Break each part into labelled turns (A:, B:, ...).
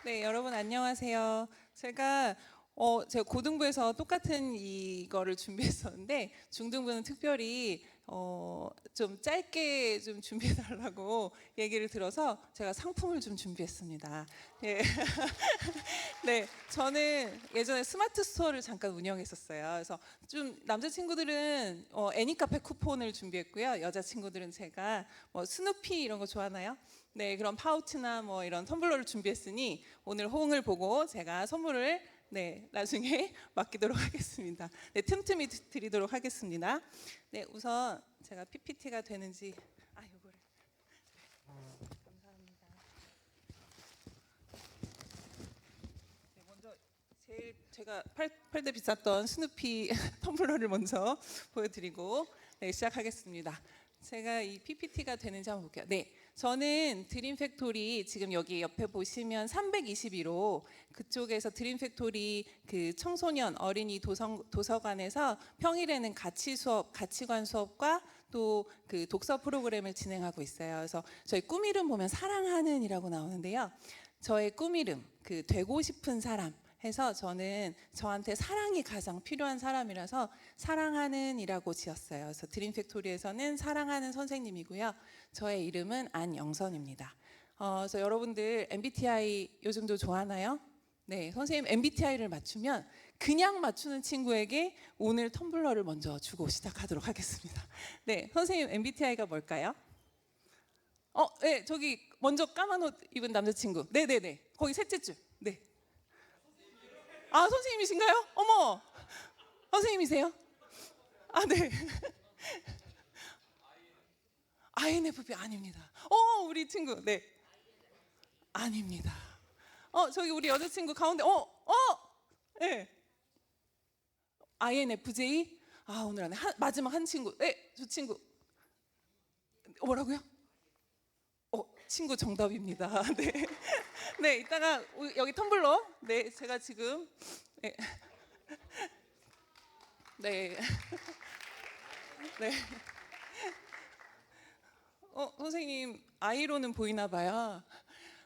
A: 네, 여러분 안녕하세요. 제가 고등부에서 똑같은 이거를 준비했었는데 중등부는 특별히 좀 짧게 좀 준비해 달라고 얘기를 들어서 제가 상품을 좀 준비했습니다. 예. 네, 저는 예전에 스마트 스토어를 잠깐 운영했었어요. 그래서 좀 남자친구들은 애니카페 쿠폰을 준비했고요. 여자친구들은 제가 뭐 스누피 이런 거 좋아하나요? 네, 그런 파우치나 뭐 이런 텀블러를 준비했으니 오늘 호응을 보고 제가 선물을 나중에 맡기도록 하겠습니다. 네, 틈틈이 드리도록 하겠습니다. 네, 우선 제가 PPT가 되는지 요거를 감사합니다. 네, 먼저 제일 제가 팔 대 비쌌던 스누피 텀블러를 먼저 보여드리고 시작하겠습니다. 제가 이 PPT가 되는지 한번 볼게요. 네, 저는 드림 팩토리 지금 여기 옆에 보시면 322로 그쪽에서 드림 팩토리 그 청소년 어린이 도서관에서 평일에는 가치관 수업과 또 그 독서 프로그램을 진행하고 있어요. 그래서 저희 꿈 이름 보면 사랑하는이라고 나오는데요. 저의 꿈 이름 그 되고 싶은 사람 해서 저는 저한테 사랑이 가장 필요한 사람이라서 사랑하는이라고 지었어요. 그래서 드림 팩토리에서는 사랑하는 선생님이고요. 저의 이름은 안영선입니다. 그래서 여러분들 MBTI 요즘도 좋아하나요? 네, 선생님 MBTI를 맞추면 그냥 맞추는 친구에게 오늘 텀블러를 먼저 주고 시작하도록 하겠습니다. 네, 선생님 MBTI가 뭘까요? 네, 저기 먼저 까만 옷 입은 남자친구. 네네네, 거기 셋째 줄. 네. 아, 선생님이신가요? 어머, 선생님이세요? 아, 네. INFP 아닙니다. 우리 친구. 네. 아닙니다. 저기 우리 여자친구 가운데. 네. INFJ? 아, 오늘 안에 마지막 한 친구. 네, 저 친구. 뭐라고요? 친구 정답입니다. 네. 네, 이따가 여기 텀블러. 네, 제가 지금. 네. 네. 네. 선생님 아이로는 보이나 봐요.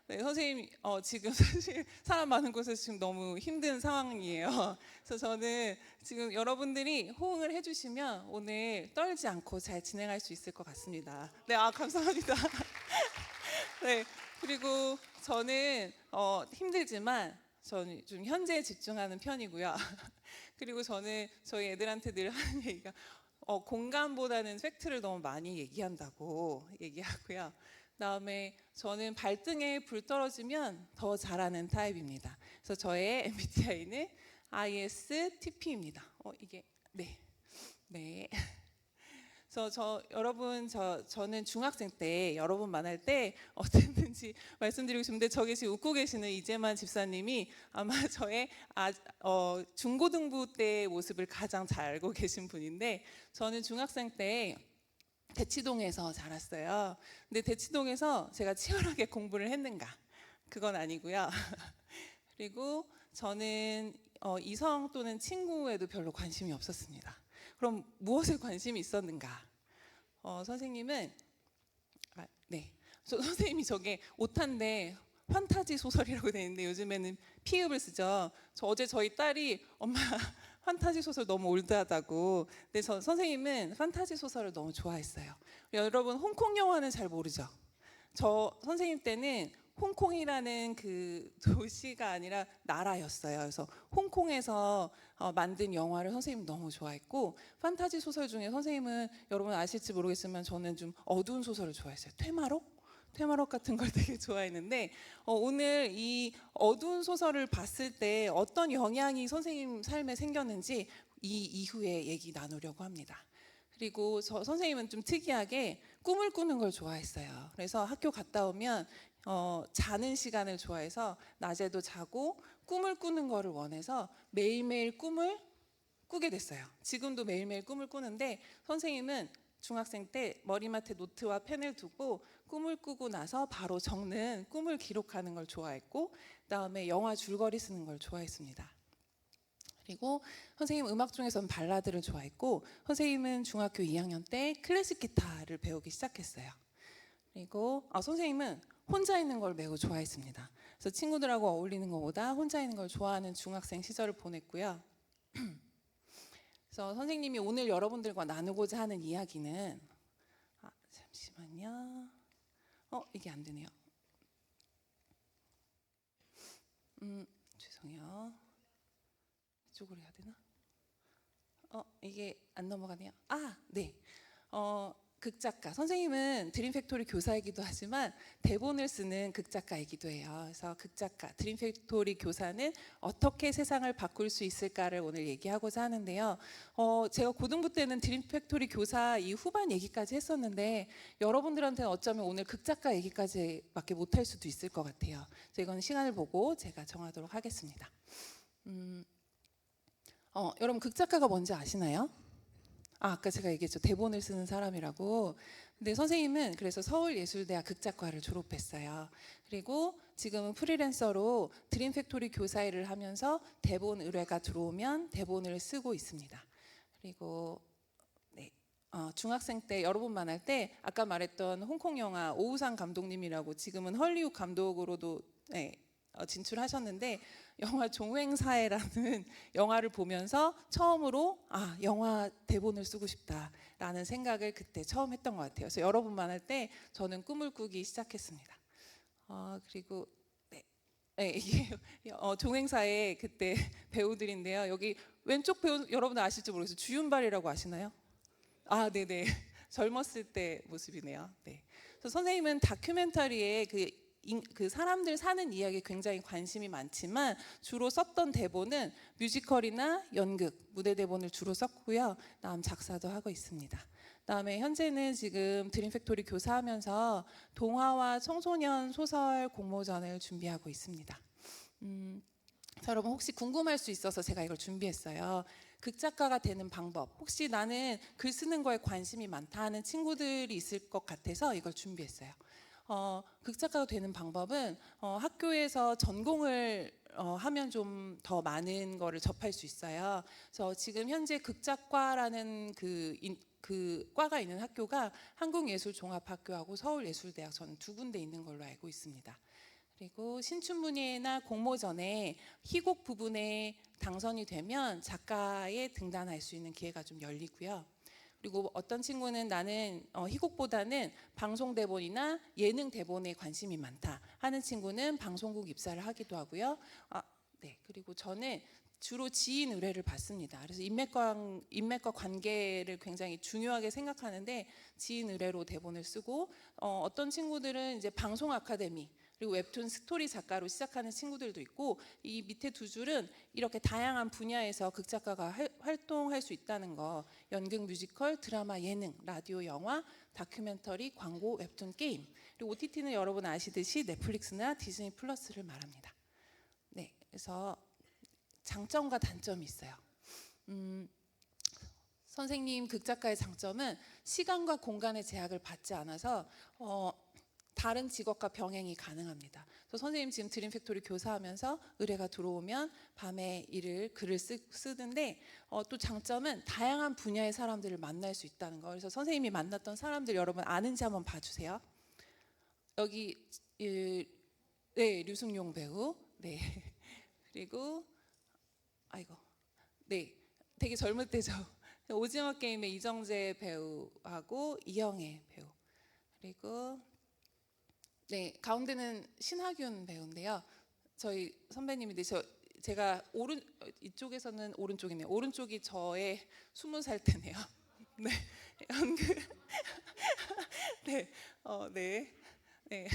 A: 네, 선생님 지금 사실 사람 많은 곳에서 지금 너무 힘든 상황이에요. 그래서 저는 지금 여러분들이 호응을 해주시면 오늘 떨지 않고 잘 진행할 수 있을 것 같습니다. 네, 감사합니다. 네, 그리고 저는 힘들지만 저는 좀 현재에 집중하는 편이고요. 그리고 저는 저희 애들한테 늘 하는 얘기가 공감보다는 팩트를 너무 많이 얘기한다고 얘기하고요. 그다음에 저는 발등에 불 떨어지면 더 잘하는 타입입니다. 그래서 저의 MBTI는 ISTP입니다. 이게 네. 네. 그래서 저는 중학생 때 여러분 만날 때 어땠는지 말씀드리고 싶은데 저기 지금 웃고 계시는 이재만 집사님이 아마 저의 중고등부 때의 모습을 가장 잘 알고 계신 분인데 저는 중학생 때 대치동에서 자랐어요. 근데 대치동에서 제가 치열하게 공부를 했는가? 그건 아니고요. 그리고 저는 이성 또는 친구에도 별로 관심이 없었습니다. 그럼 무엇에 관심이 있었는가? 선생님은 네, 선생님이 저게 오타인데 환타지 소설이라고 되어 있는데 요즘에는 피읍을 쓰죠. 어제 저희 딸이 엄마 판타지 소설 너무 올드하다고. 근데 선생님은 판타지 소설을 너무 좋아했어요. 여러분 홍콩 영화는 잘 모르죠? 저 선생님 때는 홍콩이라는 그 도시가 아니라 나라였어요. 그래서 홍콩에서 만든 영화를 선생님 너무 좋아했고 판타지 소설 중에 선생님은 여러분 아실지 모르겠지만 저는 좀 어두운 소설을 좋아했어요. 퇴마록 같은 걸 되게 좋아했는데 오늘 이 어두운 소설을 봤을 때 어떤 영향이 선생님 삶에 생겼는지 이 이후에 얘기 나누려고 합니다. 그리고 선생님은 좀 특이하게 꿈을 꾸는 걸 좋아했어요. 그래서 학교 갔다 오면 자는 시간을 좋아해서 낮에도 자고 꿈을 꾸는 거를 원해서 매일매일 꿈을 꾸게 됐어요. 지금도 매일매일 꿈을 꾸는데 선생님은 중학생 때 머리맡에 노트와 펜을 두고 꿈을 꾸고 나서 바로 적는 꿈을 기록하는 걸 좋아했고 그다음에 영화 줄거리 쓰는 걸 좋아했습니다. 그리고 선생님 음악 중에서는 발라드를 좋아했고 선생님은 중학교 2학년 때 클래식 기타를 배우기 시작했어요. 그리고 선생님은 혼자 있는 걸 매우 좋아했습니다. 그래서 친구들하고 어울리는 것보다 혼자 있는 걸 좋아하는 중학생 시절을 보냈고요. 그래서 선생님이 오늘 여러분들과 나누고자 하는 이야기는 잠시만요. 이게 안 되네요. 죄송해요. 이쪽으로 해야 되나? 이게 안 넘어가네요. 네. 극작가. 선생님은 드림팩토리 교사이기도 하지만 대본을 쓰는 극작가이기도 해요. 그래서 극작가, 드림팩토리 교사는 어떻게 세상을 바꿀 수 있을까를 오늘 얘기하고자 하는데요. 제가 고등부 때는 드림팩토리 교사 이 후반 얘기까지 했었는데 여러분들한테는 어쩌면 오늘 극작가 얘기까지밖에 못할 수도 있을 것 같아요. 그래서 이건 시간을 보고 제가 정하도록 하겠습니다. 여러분 극작가가 뭔지 아시나요? 아까 제가 얘기했죠. 대본을 쓰는 사람이라고. 근데 선생님은 그래서 서울예술대학 극작과를 졸업했어요. 그리고 지금은 프리랜서로 드림팩토리 교사 일을 하면서 대본 의뢰가 들어오면 대본을 쓰고 있습니다. 그리고 중학생 때 여러 번 만날 때 아까 말했던 홍콩 영화 오우상 감독님이라고 지금은 헐리우드 감독으로도 진출하셨는데 영화 종횡사회라는 영화를 보면서 처음으로 영화 대본을 쓰고 싶다라는 생각을 그때 처음 했던 것 같아요. 그래서 여러 번 만날 때 저는 꿈을 꾸기 시작했습니다. 그리고 이게 종횡사회 그때 배우들인데요. 여기 왼쪽 배우 여러분 아실지 모르겠어요. 주윤발이라고 아시나요? 네네. 젊었을 때 모습이네요. 네. 그래서 선생님은 다큐멘터리에 그 사람들 사는 이야기에 굉장히 관심이 많지만 주로 썼던 대본은 뮤지컬이나 연극, 무대 대본을 주로 썼고요. 다음 작사도 하고 있습니다. 다음에 현재는 지금 드림팩토리 교사하면서 동화와 청소년 소설 공모전을 준비하고 있습니다. 자, 여러분 혹시 궁금할 수 있어서 제가 이걸 준비했어요. 극작가가 되는 방법. 혹시 나는 글 쓰는 거에 관심이 많다 하는 친구들이 있을 것 같아서 이걸 준비했어요. 극작가가 되는 방법은 학교에서 전공을 하면 좀 더 많은 거를 접할 수 있어요. 그래서 지금 현재 극작과라는 그 과가 있는 학교가 한국예술종합학교하고 서울예술대학 저는 두 군데 있는 걸로 알고 있습니다. 그리고 신춘문예나 공모전에 희곡 부분에 당선이 되면 작가에 등단할 수 있는 기회가 좀 열리고요. 그리고 어떤 친구는 나는 희곡보다는 방송 대본이나 예능 대본에 관심이 많다 하는 친구는 방송국 입사를 하기도 하고요. 그리고 저는 주로 지인 의뢰를 받습니다. 그래서 인맥과 관계를 굉장히 중요하게 생각하는데 지인 의뢰로 대본을 쓰고 어떤 친구들은 이제 방송 아카데미 그리고 웹툰 스토리 작가로 시작하는 친구들도 있고 이 밑에 두 줄은 이렇게 다양한 분야에서 극작가가 활동할 수 있다는 거 연극, 뮤지컬, 드라마, 예능, 라디오, 영화, 다큐멘터리, 광고, 웹툰, 게임 그리고 OTT는 여러분 아시듯이 넷플릭스나 디즈니 플러스를 말합니다. 네, 그래서 장점과 단점이 있어요. 선생님 극작가의 장점은 시간과 공간의 제약을 받지 않아서 다른 직업과 병행이 가능합니다. 그래서 선생님 지금 드림팩토리 교사하면서 의뢰가 들어오면 밤에 글을 쓰는데 또 장점은 다양한 분야의 사람들을 만날 수 있다는 거. 그래서 선생님이 만났던 사람들 여러분 아는지 한번 봐주세요. 여기 류승용 배우, 그리고 되게 젊을 때죠. 오징어 게임의 이정재 배우하고 이영애 배우 그리고 가운데는 신하균 배우인데요. 저희 선배님인데 제가 이쪽에서는 오른쪽이네요. 오른쪽이 저의 20살 때네요. 네, 연극. 네.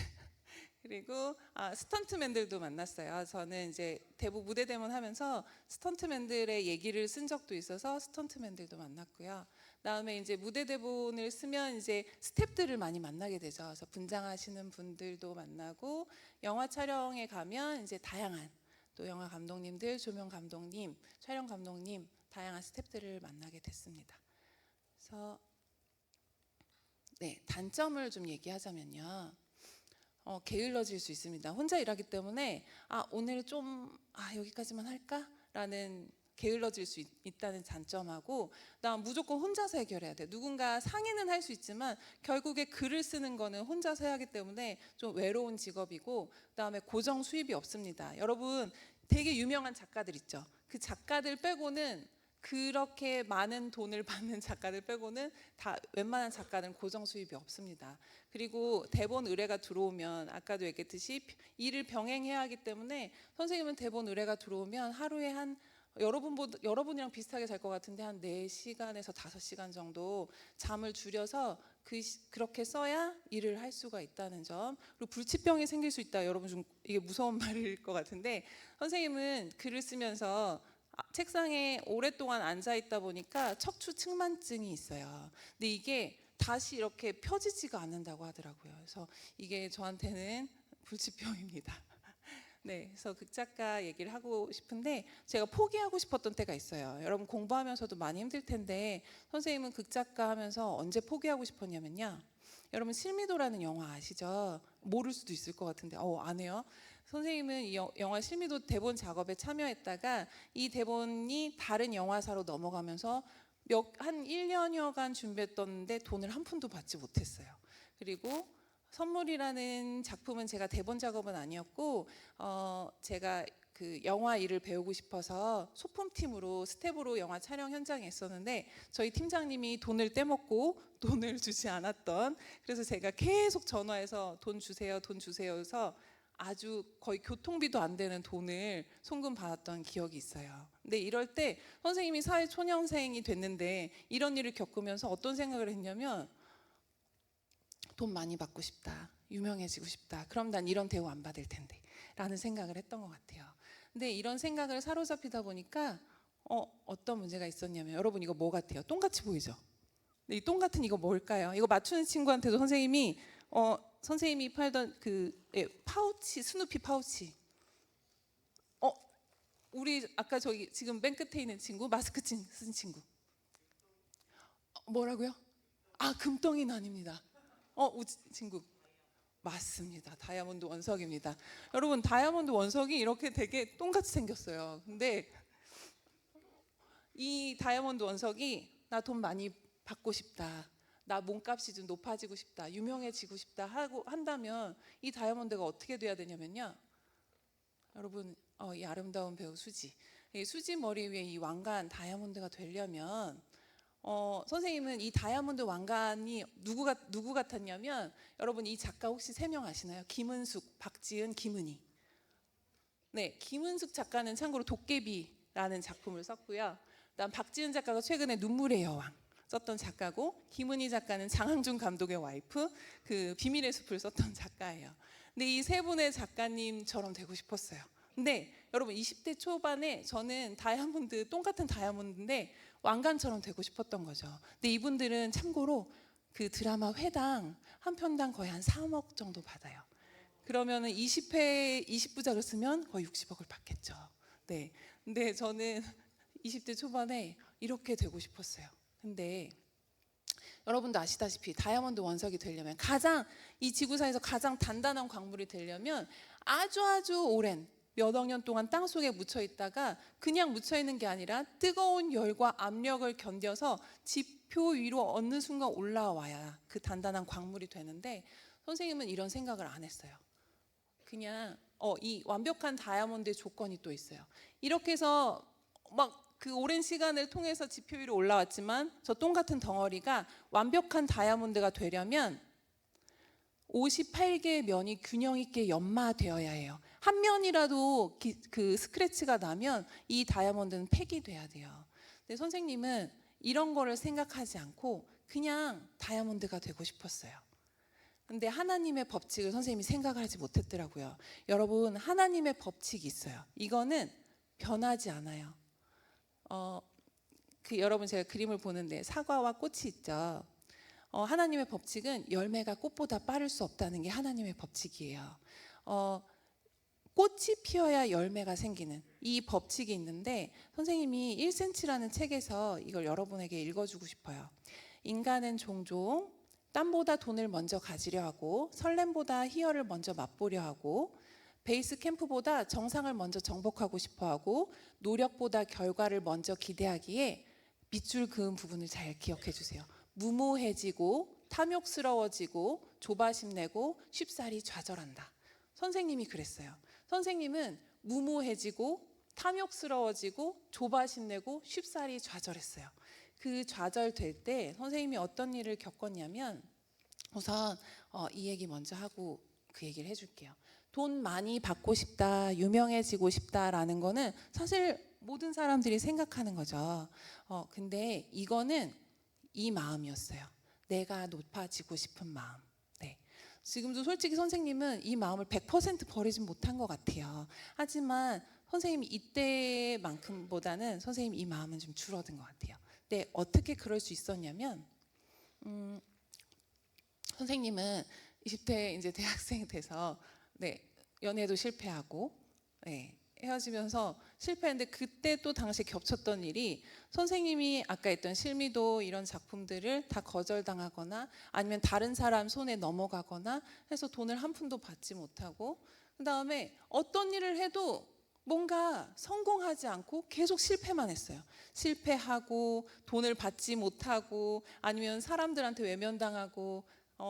A: 그리고 스턴트맨들도 만났어요. 저는 이제 무대 대본 하면서 스턴트맨들의 얘기를 쓴 적도 있어서 스턴트맨들도 만났고요. 다음에 이제 무대 대본을 쓰면 이제 스태프들을 많이 만나게 되죠. 그래서 분장하시는 분들도 만나고 영화 촬영에 가면 이제 다양한 또 영화 감독님들, 조명 감독님, 촬영 감독님 다양한 스태프들을 만나게 됐습니다. 그래서 단점을 좀 얘기하자면요. 게을러질 수 있습니다. 혼자 일하기 때문에 오늘 좀 여기까지만 할까라는 게을러질 수 있다는 장점하고, 그다음 무조건 혼자서 해결해야 돼. 누군가 상의는 할 수 있지만 결국에 글을 쓰는 거는 혼자서 해야 하기 때문에 좀 외로운 직업이고, 그다음에 고정 수입이 없습니다. 여러분 되게 유명한 작가들 있죠. 그 작가들 빼고는, 그렇게 많은 돈을 받는 작가들 빼고는 다 웬만한 작가들은 고정 수입이 없습니다. 그리고 대본 의뢰가 들어오면 아까도 얘기했듯이 일을 병행해야 하기 때문에 선생님은 대본 의뢰가 들어오면 하루에 한 여러분이랑 비슷하게 잘 것 같은데 한 4시간에서 5시간 정도 잠을 줄여서 그렇게 써야 일을 할 수가 있다는 점. 그리고 불치병이 생길 수 있다. 여러분 좀 이게 무서운 말일 것 같은데, 선생님은 글을 쓰면서 책상에 오랫동안 앉아 있다 보니까 척추 측만증이 있어요. 근데 이게 다시 이렇게 펴지지가 않는다고 하더라고요. 그래서 이게 저한테는 불치병입니다. 네, 그래서 극작가 얘기를 하고 싶은데, 제가 포기하고 싶었던 때가 있어요. 여러분 공부하면서도 많이 힘들 텐데, 선생님은 극작가 하면서 언제 포기하고 싶었냐면요. 여러분 실미도라는 영화 아시죠? 모를 수도 있을 것 같은데, 안 해요? 선생님은 이 영화 실미도 대본 작업에 참여했다가 이 대본이 다른 영화사로 넘어가면서 한 1년여간 준비했던데 돈을 한 푼도 받지 못했어요. 그리고 선물이라는 작품은 제가 대본 작업은 아니었고, 제가 그 영화 일을 배우고 싶어서 소품팀으로 스텝으로 영화 촬영 현장에 있었는데, 저희 팀장님이 돈을 떼먹고 돈을 주지 않았던, 그래서 제가 계속 전화해서 돈 주세요, 돈 주세요 해서 아주 거의 교통비도 안 되는 돈을 송금 받았던 기억이 있어요. 근데 이럴 때 선생님이 사회 초년생이 됐는데 이런 일을 겪으면서 어떤 생각을 했냐면, 돈 많이 받고 싶다, 유명해지고 싶다, 그럼 난 이런 대우 안 받을 텐데 라는 생각을 했던 것 같아요. 근데 이런 생각을 사로잡히다 보니까 어떤 문제가 있었냐면, 여러분 이거 뭐 같아요? 똥같이 보이죠? 근데 이 똥 같은 이거 뭘까요? 이거 맞추는 친구한테도 선생님이 팔던 파우치, 스누피 파우치. 우리 아까 저기 지금 맨 끝에 있는 친구, 마스크 쓴 친구. 뭐라고요? 금덩이는 아닙니다. 친구. 맞습니다. 다이아몬드 원석입니다. 여러분 다이아몬드 원석이 이렇게 되게 똥같이 생겼어요. 근데 이 다이아몬드 원석이 나 돈 많이 받고 싶다, 나 몸값이 좀 높아지고 싶다, 유명해지고 싶다 하고 한다면 이 다이아몬드가 어떻게 돼야 되냐면요. 여러분 이 아름다운 배우 수지, 이 수지 머리 위에 이 왕관 다이아몬드가 되려면 선생님은 이 다이아몬드 왕관이 누구 같았냐면, 여러분 이 작가 혹시 3명 아시나요? 김은숙, 박지은, 김은희. 네, 김은숙 작가는 참고로 도깨비라는 작품을 썼고요. 그다음 박지은 작가가 최근에 눈물의 여왕 썼던 작가고, 김은희 작가는 장항준 감독의 와이프 그 비밀의 숲을 썼던 작가예요. 근데 이 세 분의 작가님처럼 되고 싶었어요. 근데 여러분 20대 초반에 저는 다이아몬드, 똑같은 다이아몬드인데 왕관처럼 되고 싶었던 거죠. 근데 이분들은 참고로 그 드라마 회당 한 편당 거의 한 3억 정도 받아요. 그러면은 20부작을 쓰면 거의 60억을 받겠죠. 네. 근데 저는 20대 초반에 이렇게 되고 싶었어요. 근데 여러분도 아시다시피 다이아몬드 원석이 되려면, 이 지구상에서 가장 단단한 광물이 되려면 아주 오랜 몇억 년 동안 땅 속에 묻혀 있다가, 그냥 묻혀 있는 게 아니라 뜨거운 열과 압력을 견뎌서 지표 위로 어느 순간 올라와야 그 단단한 광물이 되는데, 선생님은 이런 생각을 안 했어요. 그냥 이 완벽한 다이아몬드의 조건이 또 있어요. 이렇게 해서 막 그 오랜 시간을 통해서 지표 위로 올라왔지만 저 똥 같은 덩어리가 완벽한 다이아몬드가 되려면 58개의 면이 균형 있게 연마되어야 해요. 한 면이라도 그 스크래치가 나면 이 다이아몬드는 폐기돼야 돼요. 근데 선생님은 이런 거를 생각하지 않고 그냥 다이아몬드가 되고 싶었어요. 근데 하나님의 법칙을 선생님이 생각을 하지 못했더라고요. 여러분 하나님의 법칙이 있어요. 이거는 변하지 않아요. 여러분 제가 그림을 보는데 사과와 꽃이 있죠. 하나님의 법칙은 열매가 꽃보다 빠를 수 없다는 게 하나님의 법칙이에요. 꽃이 피어야 열매가 생기는 이 법칙이 있는데, 선생님이 1cm라는 책에서 이걸 여러분에게 읽어주고 싶어요. 인간은 종종 땀보다 돈을 먼저 가지려 하고 설렘보다 희열을 먼저 맛보려 하고 베이스 캠프보다 정상을 먼저 정복하고 싶어하고 노력보다 결과를 먼저 기대하기에 밑줄 그은 부분을 잘 기억해 주세요. 무모해지고 탐욕스러워지고 조바심 내고 쉽사리 좌절한다. 선생님이 그랬어요. 선생님은 무모해지고 탐욕스러워지고 조바심 내고 쉽사리 좌절했어요. 그 좌절될 때 선생님이 어떤 일을 겪었냐면, 우선 이 얘기 먼저 하고 그 얘기를 해줄게요. 돈 많이 받고 싶다, 유명해지고 싶다라는 거는 사실 모든 사람들이 생각하는 거죠. 근데 이거는 이 마음이었어요. 내가 높아지고 싶은 마음. 네. 지금도 솔직히 선생님은 이 마음을 100% 버리진 못한 것 같아요. 하지만 선생님이 이때만큼보다는 선생님 이 마음은 좀 줄어든 것 같아요. 네, 어떻게 그럴 수 있었냐면, 선생님은 20대 이제 대학생 돼서 네, 연애도 실패하고 네, 헤어지면서 실패했는데, 그때 또 당시 겹쳤던 일이 선생님이 아까 했던 실미도 이런 작품들을 다 거절당하거나 아니면 다른 사람 손에 넘어가거나 해서 돈을 한 푼도 받지 못하고, 그 다음에 어떤 일을 해도 뭔가 성공하지 않고 계속 실패만 했어요. 실패하고 돈을 받지 못하고 아니면 사람들한테 외면당하고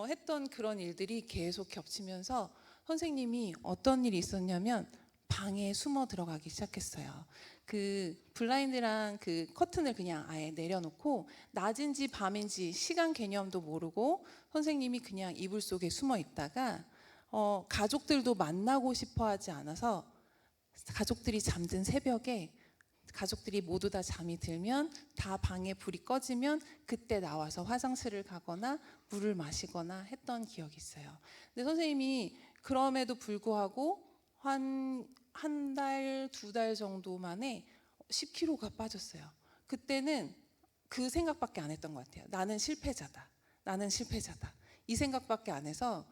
A: 했던 그런 일들이 계속 겹치면서 선생님이 어떤 일이 있었냐면 방에 숨어 들어가기 시작했어요. 그 블라인드랑 그 커튼을 그냥 아예 내려놓고 낮인지 밤인지 시간 개념도 모르고 선생님이 그냥 이불 속에 숨어 있다가 가족들도 만나고 싶어 하지 않아서 가족들이 잠든 새벽에 가족들이 모두 다 잠이 들면 다 방에 불이 꺼지면 그때 나와서 화장실을 가거나 물을 마시거나 했던 기억이 있어요. 근데 선생님이 그럼에도 불구하고 한 달, 두 달 정도 만에 10kg가 빠졌어요. 그때는 그 생각밖에 안 했던 것 같아요. 나는 실패자다. 나는 실패자다. 이 생각밖에 안 해서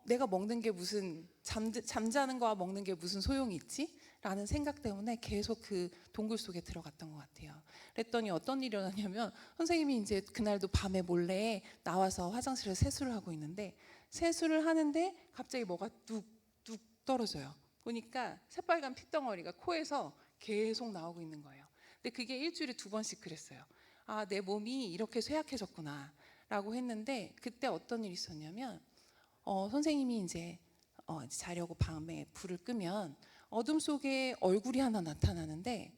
A: 내가 먹는 게 무슨 잠자는 거와 먹는 게 무슨 소용이 있지? 라는 생각 때문에 계속 그 동굴 속에 들어갔던 것 같아요. 그랬더니 어떤 일이 일어나냐면 선생님이 이제 그날도 밤에 몰래 나와서 화장실에 세수를 하고 있는데, 세수를 하는데 갑자기 뭐가 뚝뚝 떨어져요. 보니까 새빨간 핏덩어리가 코에서 계속 나오고 있는 거예요. 근데 그게 일주일에 2번씩 그랬어요. 아, 내 몸이 이렇게 쇠약해졌구나 라고 했는데, 그때 어떤 일이 있었냐면 선생님이 이제 자려고 밤에 불을 끄면 어둠 속에 얼굴이 하나 나타나는데,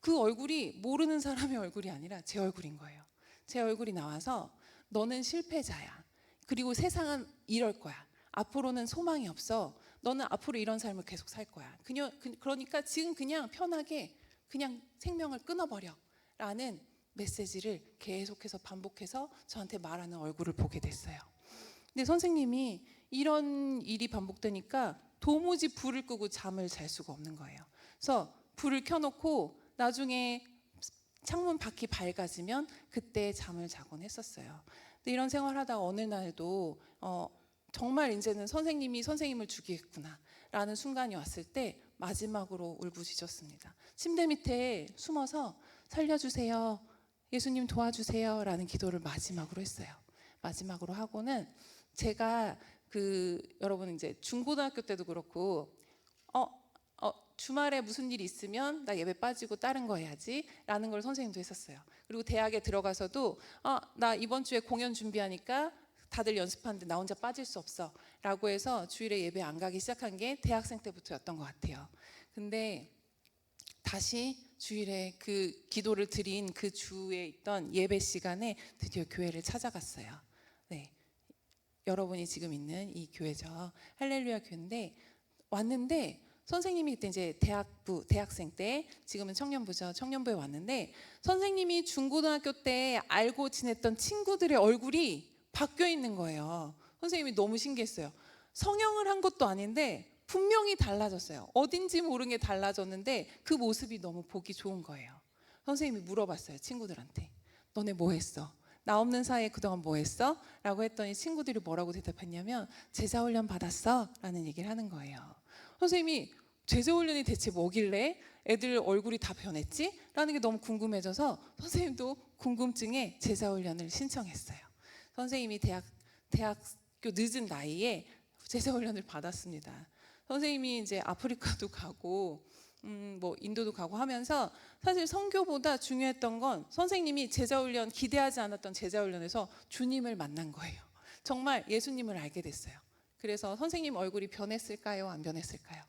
A: 그 얼굴이 모르는 사람의 얼굴이 아니라 제 얼굴인 거예요. 제 얼굴이 나와서 너는 실패자야. 그리고 세상은 이럴 거야. 앞으로는 소망이 없어. 너는 앞으로 이런 삶을 계속 살 거야. 그러니까 지금 그냥 편하게 그냥 생명을 끊어버려 라는 메시지를 계속해서 반복해서 저한테 말하는 얼굴을 보게 됐어요. 근데 선생님이 이런 일이 반복되니까 도무지 불을 끄고 잠을 잘 수가 없는 거예요. 그래서 불을 켜놓고 나중에 창문 밖이 밝아지면 그때 잠을 자곤 했었어요. 근데 이런 생활하다가 어느 날도 정말 이제는 선생님이 선생님을 죽이겠구나 라는 순간이 왔을 때 마지막으로 울부짖었습니다. 침대 밑에 숨어서 살려주세요, 예수님 도와주세요 라는 기도를 마지막으로 했어요. 마지막으로 하고는 제가 여러분 이제 중고등학교 때도 그렇고 주말에 무슨 일이 있으면 나 예배 빠지고 다른 거 해야지 라는 걸 선생님도 했었어요. 그리고 대학에 들어가서도 나 이번 주에 공연 준비하니까 다들 연습하는데 나 혼자 빠질 수 없어 라고 해서 주일에 예배 안 가기 시작한 게 대학생 때부터였던 것 같아요. 근데 다시 주일에 그 기도를 드린 그 주에 있던 예배 시간에 드디어 교회를 찾아갔어요. 네, 여러분이 지금 있는 이 교회죠. 할렐루야 교회인데 왔는데, 선생님이 그때 이제 대학생 때, 지금은 청년부죠. 청년부에 왔는데 선생님이 중고등학교 때 알고 지냈던 친구들의 얼굴이 바뀌어 있는 거예요. 선생님이 너무 신기했어요. 성형을 한 것도 아닌데 분명히 달라졌어요. 어딘지 모르는 게 달라졌는데 그 모습이 너무 보기 좋은 거예요. 선생님이 물어봤어요. 친구들한테. 너네 뭐 했어? 나 없는 사이에 그동안 뭐 했어? 라고 했더니 친구들이 뭐라고 대답했냐면 제자훈련 받았어? 라는 얘기를 하는 거예요. 선생님이 제자훈련이 대체 뭐길래 애들 얼굴이 다 변했지? 라는 게 너무 궁금해져서 선생님도 궁금증에 제자훈련을 신청했어요. 선생님이 대학교 늦은 나이에 제자훈련을 받았습니다. 선생님이 이제 아프리카도 가고 뭐 인도도 가고 하면서 사실 선교보다 중요했던 건 선생님이 제자훈련, 기대하지 않았던 제자훈련에서 주님을 만난 거예요. 정말 예수님을 알게 됐어요. 그래서 선생님 얼굴이 변했을까요? 안 변했을까요?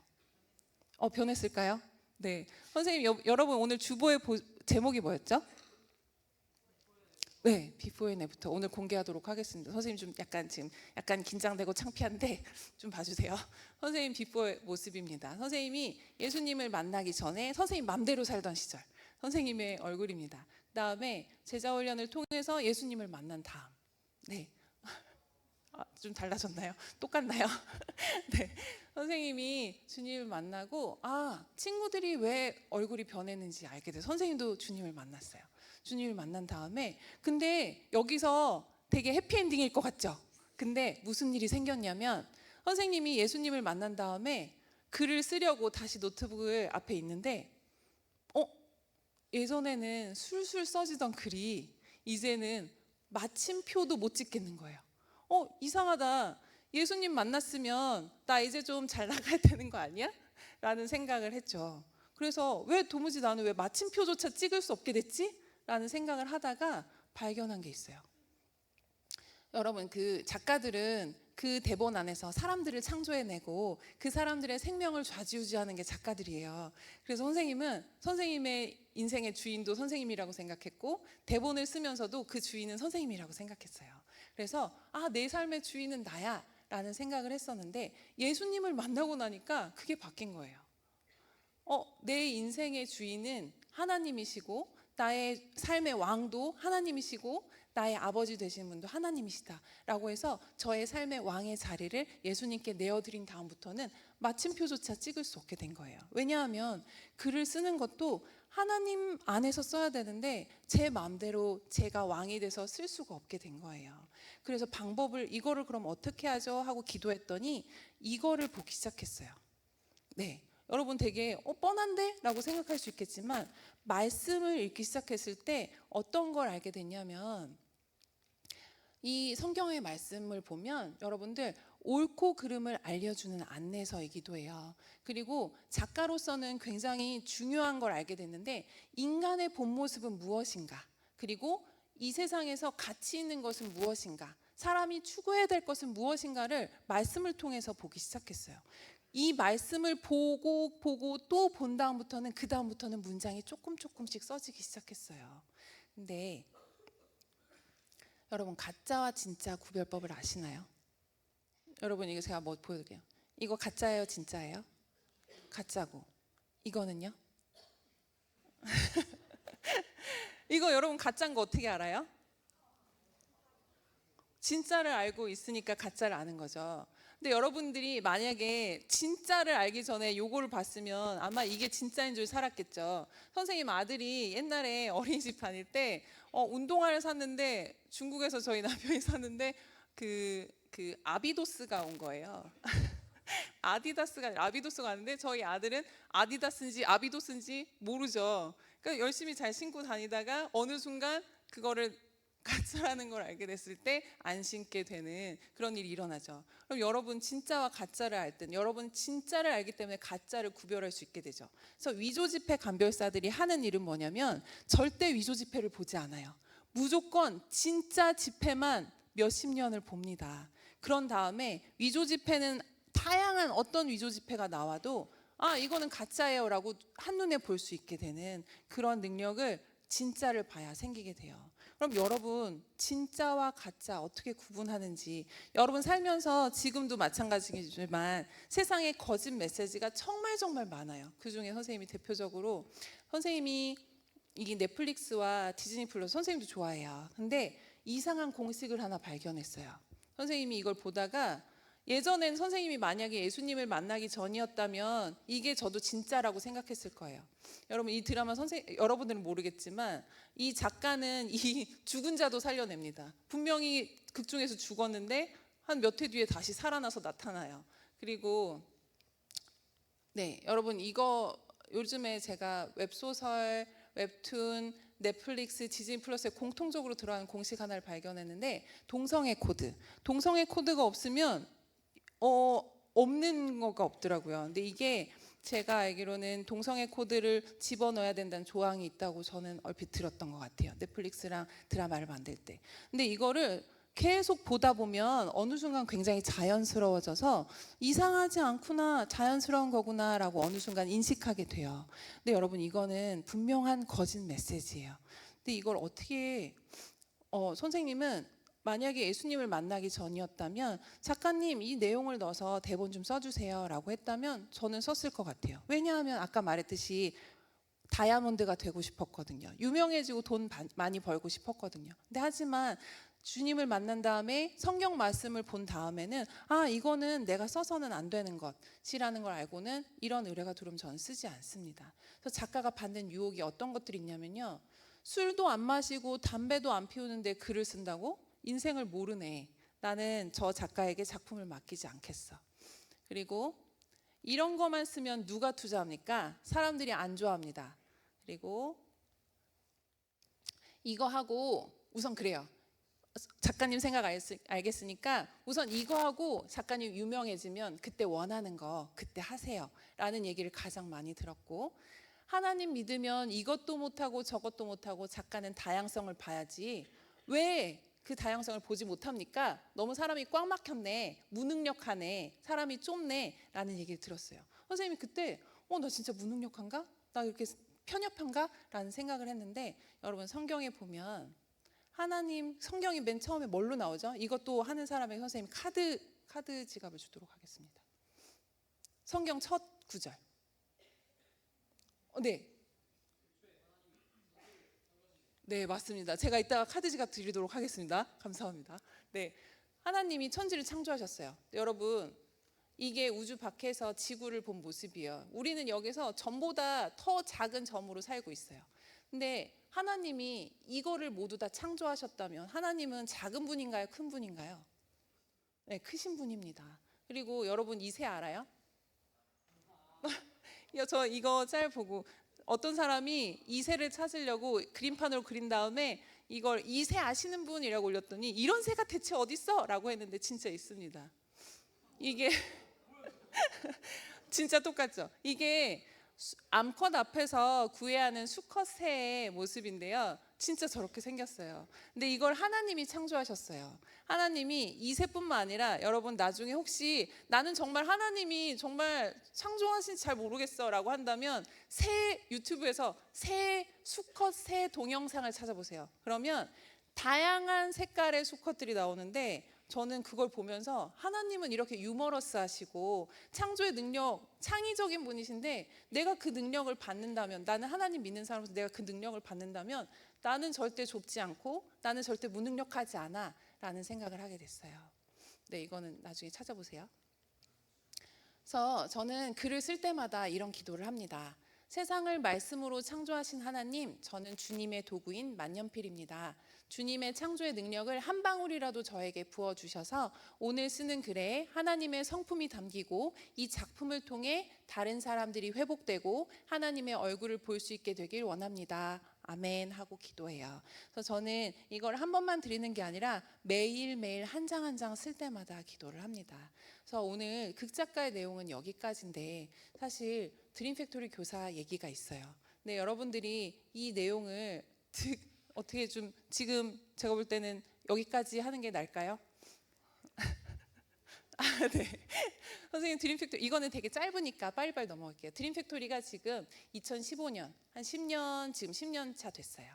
A: 변했을까요? 네. 선생님, 여러분 오늘 주보의 제목이 뭐였죠? 네, 비포 앤 애프터 오늘 공개하도록 하겠습니다. 선생님 좀 지금 약간 긴장되고 창피한데 좀 봐주세요. 선생님 비포의 모습입니다. 선생님이 예수님을 만나기 전에 선생님 맘대로 살던 시절 선생님의 얼굴입니다. 그다음에 제자훈련을 통해서 예수님을 만난 다음, 네, 좀 달라졌나요? 똑같나요? 네, 선생님이 주님을 만나고 친구들이 왜 얼굴이 변했는지 알게 돼서 선생님도 주님을 만났어요. 주님을 만난 다음에 근데 여기서 되게 해피엔딩일 것 같죠? 근데 무슨 일이 생겼냐면 선생님이 예수님을 만난 다음에 글을 쓰려고 다시 노트북을 앞에 있는데 예전에는 술술 써지던 글이 이제는 마침표도 못 찍겠는 거예요. 이상하다. 예수님 만났으면 나 이제 좀 잘 나가야 되는 거 아니야? 라는 생각을 했죠. 그래서 도무지 나는 왜 마침표조차 찍을 수 없게 됐지? 라는 생각을 하다가 발견한 게 있어요. 여러분, 그 작가들은 그 대본 안에서 사람들을 창조해내고 그 사람들의 생명을 좌지우지하는 게 작가들이에요. 그래서 선생님은 선생님의 인생의 주인도 선생님이라고 생각했고 대본을 쓰면서도 그 주인은 선생님이라고 생각했어요. 그래서 내 삶의 주인은 나야 라는 생각을 했었는데 예수님을 만나고 나니까 그게 바뀐 거예요. 내 인생의 주인은 하나님이시고 나의 삶의 왕도 하나님이시고 나의 아버지 되시는 분도 하나님이시다 라고 해서 저의 삶의 왕의 자리를 예수님께 내어드린 다음부터는 마침표조차 찍을 수 없게 된 거예요. 왜냐하면 글을 쓰는 것도 하나님 안에서 써야 되는데 제 마음대로 제가 왕이 돼서 쓸 수가 없게 된 거예요. 그래서 이거를 그럼 어떻게 하죠? 하고 기도했더니 이거를 보기 시작했어요. 네. 여러분 되게 뻔한데? 라고 생각할 수 있겠지만 말씀을 읽기 시작했을 때 어떤 걸 알게 됐냐면 이 성경의 말씀을 보면 여러분들 옳고 그름을 알려주는 안내서이기도 해요. 그리고 작가로서는 굉장히 중요한 걸 알게 됐는데 인간의 본 모습은 무엇인가, 그리고 이 세상에서 가치 있는 것은 무엇인가, 사람이 추구해야 될 것은 무엇인가를 말씀을 통해서 보기 시작했어요. 이 말씀을 보고 또 본 다음부터는 그 다음부터는 문장이 조금씩 써지기 시작했어요. 근데 여러분 가짜와 진짜 구별법을 아시나요? 여러분 이거 제가 뭐 보여드릴게요. 이거 가짜예요, 진짜예요? 가짜고 이거는요? 이거 여러분 가짜인 거 어떻게 알아요? 진짜를 알고 있으니까 가짜를 아는 거죠. 근데 여러분들이 만약에 진짜를 알기 전에 요거를 봤으면 아마 이게 진짜인 줄 살았겠죠. 선생님 아들이 옛날에 어린이집 다닐 때 운동화를 샀는데 중국에서 저희 남편이 샀는데 그 아비도스가 온 거예요. 아디다스가 아니라 아비도스가 왔는데 저희 아들은 아디다스인지 아비도스인지 모르죠. 그러니까 열심히 잘 신고 다니다가 어느 순간 그거를 가짜라는 걸 알게 됐을 때 안 신게 되는 그런 일이 일어나죠. 그럼 여러분 진짜와 가짜를 알 때 여러분 진짜를 알기 때문에 가짜를 구별할 수 있게 되죠. 그래서 위조지폐 감별사들이 하는 일은 뭐냐면 절대 위조지폐를 보지 않아요. 무조건 진짜 지폐만 몇십 년을 봅니다. 그런 다음에 위조지폐는 다양한 어떤 위조지폐가 나와도 이거는 가짜예요 라고 한눈에 볼 수 있게 되는 그런 능력을 진짜를 봐야 생기게 돼요. 그럼 여러분 진짜와 가짜 어떻게 구분하는지, 여러분 살면서 지금도 마찬가지지만 세상에 거짓 메시지가 정말 많아요. 그중에 선생님이 대표적으로 선생님이 이 넷플릭스와 디즈니 플러스 선생님도 좋아해요. 근데 이상한 공식을 하나 발견했어요. 선생님이 이걸 보다가 예전엔 선생님이 만약에 예수님을 만나기 전이었다면 이게 저도 진짜라고 생각했을 거예요. 여러분 이 드라마 여러분들은 모르겠지만 이 작가는 이 죽은 자도 살려냅니다. 분명히 극 중에서 죽었는데 한 몇 회 뒤에 다시 살아나서 나타나요. 그리고 네, 여러분 이거 요즘에 제가 웹소설, 웹툰, 넷플릭스, 디즈니 플러스에 공통적으로 들어가는 공식 하나를 발견했는데 동성애 코드. 동성애 코드가 없으면 없는 거가 없더라고요. 근데 이게 제가 알기로는 동성애 코드를 집어넣어야 된다는 조항이 있다고 저는 얼핏 들었던 것 같아요. 넷플릭스랑 드라마를 만들 때. 근데 이거를 계속 보다 보면 어느 순간 굉장히 자연스러워져서 이상하지 않구나, 자연스러운 거구나라고 어느 순간 인식하게 돼요. 근데 여러분, 이거는 분명한 거짓 메시지예요. 근데 이걸 어떻게 선생님은 만약에 예수님을 만나기 전이었다면 작가님 이 내용을 넣어서 대본 좀 써주세요 라고 했다면 저는 썼을 것 같아요. 왜냐하면 아까 말했듯이 다이아몬드가 되고 싶었거든요. 유명해지고 돈 많이 벌고 싶었거든요. 근데 하지만 주님을 만난 다음에 성경 말씀을 본 다음에는 이거는 내가 써서는 안 되는 것이라는 걸 알고는 이런 의뢰가 들어오면 저는 쓰지 않습니다. 그래서 작가가 받는 유혹이 어떤 것들이 있냐면요. 술도 안 마시고 담배도 안 피우는데 글을 쓴다고? 인생을 모르네. 나는 저 작가에게 작품을 맡기지 않겠어. 그리고 이런 것만 쓰면 누가 투자합니까? 사람들이 안 좋아합니다. 그리고 이거 하고 우선 그래요. 작가님 생각 알겠으니까 우선 이거 하고 작가님 유명해지면 그때 원하는 거 그때 하세요 라는 얘기를 가장 많이 들었고, 하나님 믿으면 이것도 못하고 저것도 못하고 작가는 다양성을 봐야지 왜 그 다양성을 보지 못합니까? 너무 사람이 꽉 막혔네, 무능력하네, 사람이 좁네 라는 얘기를 들었어요. 선생님이 그때 나 진짜 무능력한가? 나 이렇게 편협한가? 라는 생각을 했는데, 여러분 성경에 보면 하나님, 성경이 맨 처음에 뭘로 나오죠? 이것도 하는 사람에게 선생님 카드 지갑을 주도록 하겠습니다. 성경 첫 구절. 네. 네, 맞습니다. 제가 이따가 카드 지갑 드리도록 하겠습니다. 감사합니다. 네. 하나님이 천지를 창조하셨어요. 여러분, 이게 우주 밖에서 지구를 본 모습이에요. 우리는 여기서 점보다 더 작은 점으로 살고 있어요. 근데 하나님이 이거를 모두 다 창조하셨다면 하나님은 작은 분인가요? 큰 분인가요? 네, 크신 분입니다. 그리고 여러분 이세 알아요? 저 이거 짤 보고 어떤 사람이 이세를 찾으려고 그림판으로 그린 다음에 이걸 이세 아시는 분이라고 올렸더니 이런 새가 대체 어딨어? 라고 했는데 진짜 있습니다. 이게 진짜 똑같죠? 이게 암컷 앞에서 구애하는 수컷 새의 모습인데요. 진짜 저렇게 생겼어요. 근데 이걸 하나님이 창조하셨어요. 하나님이 이 새뿐만 아니라 여러분 나중에 혹시 나는 정말 하나님이 정말 창조하신지 잘 모르겠어 라고 한다면 유튜브에서 수컷 새 동영상을 찾아보세요. 그러면 다양한 색깔의 수컷들이 나오는데 저는 그걸 보면서 하나님은 이렇게 유머러스 하시고 창조의 능력, 창의적인 분이신데 내가 그 능력을 받는다면, 나는 하나님 믿는 사람으로서 내가 그 능력을 받는다면 나는 절대 좁지 않고 나는 절대 무능력하지 않아 라는 생각을 하게 됐어요. 네, 이거는 나중에 찾아보세요. 그래서 저는 글을 쓸 때마다 이런 기도를 합니다. 세상을 말씀으로 창조하신 하나님, 저는 주님의 도구인 만년필입니다. 주님의 창조의 능력을 한 방울이라도 저에게 부어주셔서 오늘 쓰는 글에 하나님의 성품이 담기고 이 작품을 통해 다른 사람들이 회복되고 하나님의 얼굴을 볼 수 있게 되길 원합니다. 아멘 하고 기도해요. 그래서 저는 이걸 한 번만 드리는 게 아니라 매일매일 한 장 한 장 쓸 때마다 기도를 합니다. 그래서 오늘 극작가의 내용은 여기까지인데 사실 드림팩토리 교사 얘기가 있어요. 근데 여러분들이 이 내용을 어떻게 좀 지금 제가 볼 때는 여기까지 하는 게 나을까요? 네. 선생님 드림팩토리 이거는 되게 짧으니까 빨리빨리 넘어갈게요. 드림팩토리가 지금 2015년 한 10년 지금 10년 차 됐어요.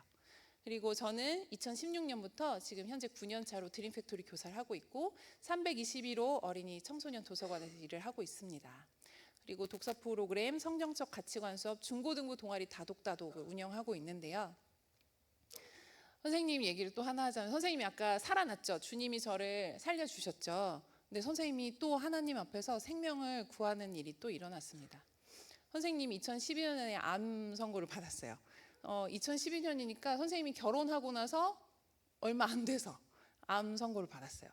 A: 그리고 저는 2016년부터 지금 현재 9년 차로 드림팩토리 교사를 하고 있고 321호 어린이 청소년 도서관에서 일을 하고 있습니다. 그리고 독서 프로그램, 성경적 가치관 수업, 중고등부 동아리 다독다독을 운영하고 있는데요. 선생님 얘기를 또 하나 하자면 선생님이 아까 살아났죠. 주님이 저를 살려주셨죠. 근데 선생님이 또 하나님 앞에서 생명을 구하는 일이 또 일어났습니다. 선생님이 2012년에 암 선고를 받았어요. 2012년이니까 선생님이 결혼하고 나서 얼마 안 돼서 암 선고를 받았어요.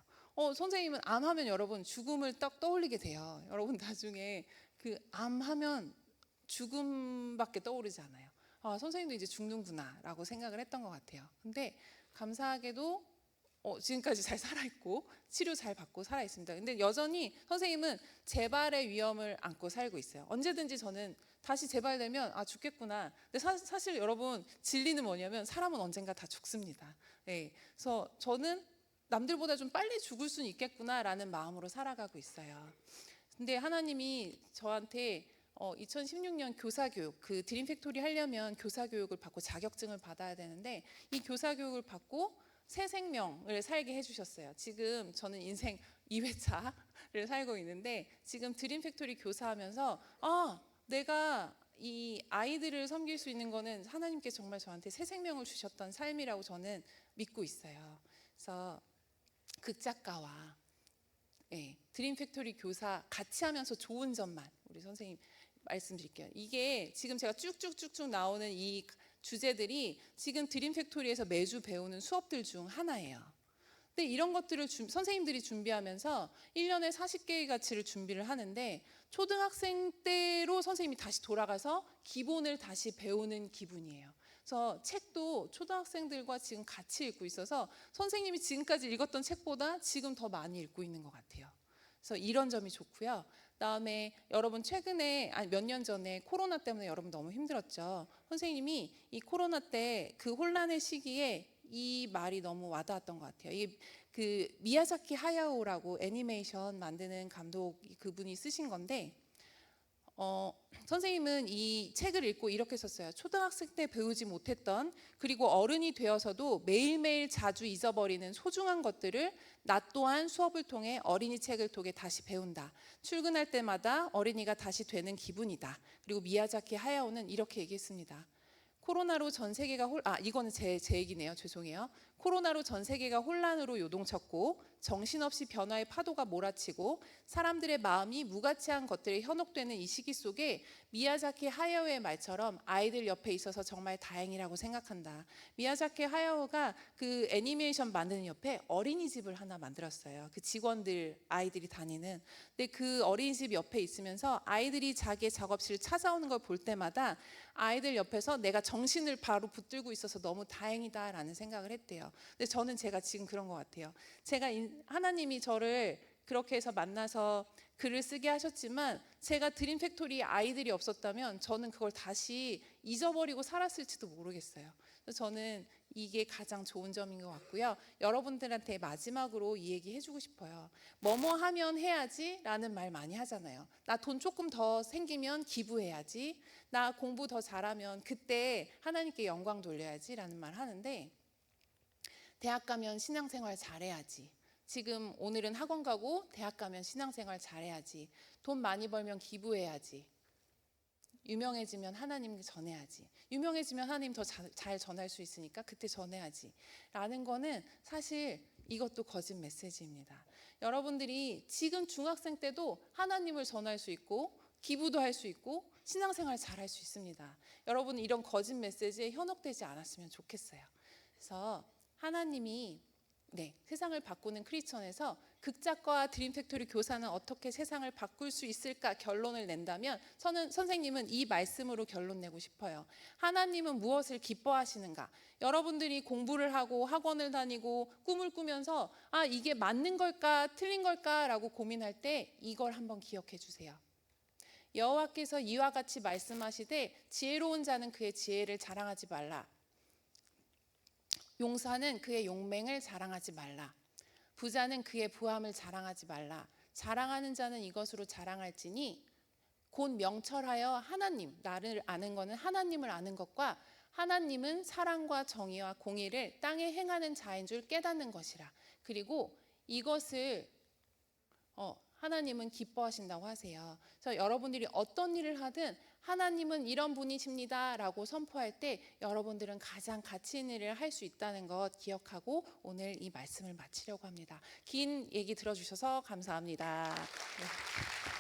A: 선생님은 암 하면 여러분 죽음을 딱 떠올리게 돼요. 여러분 나중에 그 암 하면 죽음밖에 떠오르지 않아요. 선생님도 이제 죽는구나 라고 생각을 했던 것 같아요. 근데 감사하게도 지금까지 잘 살아있고 치료 잘 받고 살아있습니다. 근데 여전히 선생님은 재발의 위험을 안고 살고 있어요. 언제든지 저는 다시 재발되면 죽겠구나. 근데 사실 여러분 진리는 뭐냐면 사람은 언젠가 다 죽습니다. 네, 그래서 저는 남들보다 좀 빨리 죽을 수는 있겠구나라는 마음으로 살아가고 있어요. 근데 하나님이 저한테 2016년 교사교육, 그 드림 팩토리 하려면 교사교육을 받고 자격증을 받아야 되는데 이 교사교육을 받고 새 생명을 살게 해주셨어요. 지금 저는 인생 2회차를 살고 있는데 지금 드림 팩토리 교사하면서 내가 이 아이들을 섬길 수 있는 거는 하나님께 정말 저한테 새 생명을 주셨던 삶이라고 저는 믿고 있어요. 그래서 극작가와 드림 팩토리 교사 같이 하면서 좋은 점만 우리 선생님 말씀드릴게요. 이게 지금 제가 쭉쭉쭉쭉 나오는 이 주제들이 지금 드림 팩토리에서 매주 배우는 수업들 중 하나예요. 근데 이런 것들을 선생님들이 준비하면서 1년에 40개의 가치를 준비를 하는데 초등학생 때로 선생님이 다시 돌아가서 기본을 다시 배우는 기분이에요. 그래서 책도 초등학생들과 지금 같이 읽고 있어서 선생님이 지금까지 읽었던 책보다 지금 더 많이 읽고 있는 것 같아요. 그래서 이런 점이 좋고요. 그다음에 여러분 최근에 몇 년 전에 코로나 때문에 여러분 너무 힘들었죠. 선생님이 이 코로나 때 그 혼란의 시기에 이 말이 너무 와닿았던 것 같아요. 이게 그 미야자키 하야오라고 애니메이션 만드는 감독 그분이 쓰신 건데 선생님은 이 책을 읽고 이렇게 썼어요. 초등학생 때 배우지 못했던 그리고 어른이 되어서도 매일매일 자주 잊어버리는 소중한 것들을 나 또한 수업을 통해 어린이 책을 통해 다시 배운다. 출근할 때마다 어린이가 다시 되는 기분이다. 그리고 미야자키 하야오는 이렇게 얘기했습니다. 코로나로 전 세계가 이거는 제 얘기네요. 죄송해요. 코로나로 전 세계가 혼란으로 요동쳤고 정신없이 변화의 파도가 몰아치고 사람들의 마음이 무가치한 것들에 현혹되는 이 시기 속에 미야자키 하야오의 말처럼 아이들 옆에 있어서 정말 다행이라고 생각한다. 미야자키 하야오가 그 애니메이션 만드는 옆에 어린이집을 하나 만들었어요. 그 직원들 아이들이 다니는. 근데 그 어린이집 옆에 있으면서 아이들이 자기의 작업실을 찾아오는 걸 볼 때마다 아이들 옆에서 내가 정신을 바로 붙들고 있어서 너무 다행이다라는 생각을 했대요. 근데 저는 제가 지금 그런 것 같아요. 제가 하나님이 저를 그렇게 해서 만나서 글을 쓰게 하셨지만 제가 드림 팩토리 아이들이 없었다면 저는 그걸 다시 잊어버리고 살았을지도 모르겠어요. 그래서 저는 이게 가장 좋은 점인 것 같고요. 여러분들한테 마지막으로 이 얘기 해주고 싶어요. 뭐뭐 하면 해야지 라는 말 많이 하잖아요. 나 돈 조금 더 생기면 기부해야지. 나 공부 더 잘하면 그때 하나님께 영광 돌려야지 라는 말 하는데 대학 가면 신앙생활 잘해야지. 지금 오늘은 학원 가고 대학 가면 신앙생활 잘해야지. 돈 많이 벌면 기부해야지. 유명해지면 하나님께 전해야지. 유명해지면 하나님 더 잘 전할 수 있으니까 그때 전해야지. 라는 거는 사실 이것도 거짓 메시지입니다. 여러분들이 지금 중학생 때도 하나님을 전할 수 있고 기부도 할 수 있고 신앙생활 잘 할 수 있습니다. 여러분 이런 거짓 메시지에 현혹되지 않았으면 좋겠어요. 그래서 하나님이 세상을 바꾸는 크리스천에서 극작가와 드림 팩토리 교사는 어떻게 세상을 바꿀 수 있을까 결론을 낸다면 선생님은 이 말씀으로 결론 내고 싶어요. 하나님은 무엇을 기뻐하시는가? 여러분들이 공부를 하고 학원을 다니고 꿈을 꾸면서 이게 맞는 걸까 틀린 걸까라고 고민할 때 이걸 한번 기억해 주세요. 여호와께서 이와 같이 말씀하시되 지혜로운 자는 그의 지혜를 자랑하지 말라. 용사는 그의 용맹을 자랑하지 말라. 부자는 그의 부함을 자랑하지 말라. 자랑하는 자는 이것으로 자랑할지니 곧 명철하여 하나님, 나를 아는 것은 하나님을 아는 것과 하나님은 사랑과 정의와 공의를 땅에 행하는 자인 줄 깨닫는 것이라. 그리고 이것을 하나님은 기뻐하신다고 하세요. 그래서 여러분들이 어떤 일을 하든 하나님은 이런 분이십니다 라고 선포할 때 여러분들은 가장 가치 있는 일을 할 수 있다는 것 기억하고 오늘 이 말씀을 마치려고 합니다. 긴 얘기 들어주셔서 감사합니다. 네.